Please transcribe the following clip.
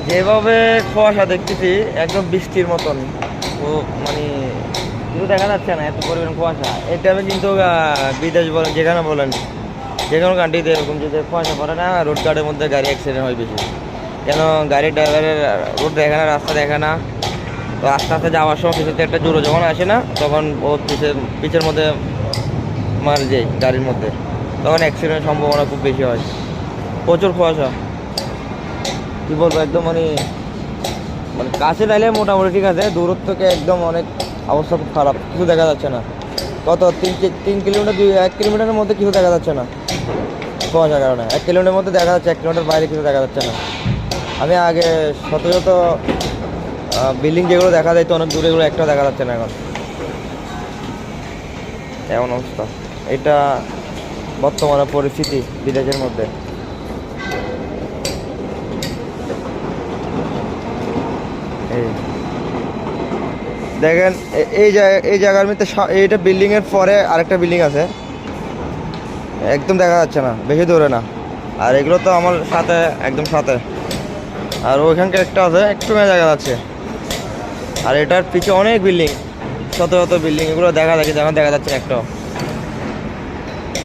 যেভাবে কুয়াশা দেখতেছি একদম বৃষ্টির মতন, ও মানে কিছু দেখা যাচ্ছে না, এত পরিমাণ কুয়াশা। এই টাইমে কিন্তু বিদেশ বলেন যেখানে বলেন, যে কোনো কান্ট্রিতে এরকম যদি কুয়াশা পড়ে না, রোড গার্ডের মধ্যে গাড়ি অ্যাক্সিডেন্ট হয় বেশি। কেন গাড়ির ড্রাইভারের রোড দেখে না, রাস্তা দেখে না, তো আস্তে আস্তে যাওয়ার সময় কিছুতে একটা জোরে যখন আসে না, তখন ও পিছের মধ্যে মার যায় গাড়ির মধ্যে, তখন অ্যাক্সিডেন্টের সম্ভাবনা খুব বেশি হয়। প্রচুর কুয়াশা, কী বলবো, একদম মানে মানে কাছে নাইলে মোটামুটি ঠিক আছে, দূরত্ব থেকে একদম অনেক অবস্থা খুব খারাপ, কিছু দেখা যাচ্ছে না। কত 3 কিলোমিটার 1 কিলোমিটারের মধ্যে কিছু দেখা যাচ্ছে না কুয়াশার কারণে। 1 কিলোমিটারের মধ্যে দেখা যাচ্ছে, 1 কিলোমিটার বাইরে কিছু দেখা যাচ্ছে না। আমি আগে শত শত বিল্ডিং যেগুলো দেখা যায় তো অনেক দূরে, এগুলো একটাও দেখা যাচ্ছে না এখন, এমন অবস্থা। এটা বর্তমানে পরিস্থিতি বিদেশের মধ্যে। এই দেখেন, এই জায়গার মধ্যে এইটা বিল্ডিং এর পরে আরেকটা বিল্ডিং আছে, একদম দেখা যাচ্ছে না, বেশি দূরে না। আর এগুলো তো আমার সাথে, একদম সাথে। আর ওইখানকার একটা আছে, একটু দেখা যাচ্ছে। আর এটার পিছে অনেক বিল্ডিং, শত শত বিল্ডিং, এগুলো দেখা যাচ্ছে, যেমন দেখা যাচ্ছে একটাও।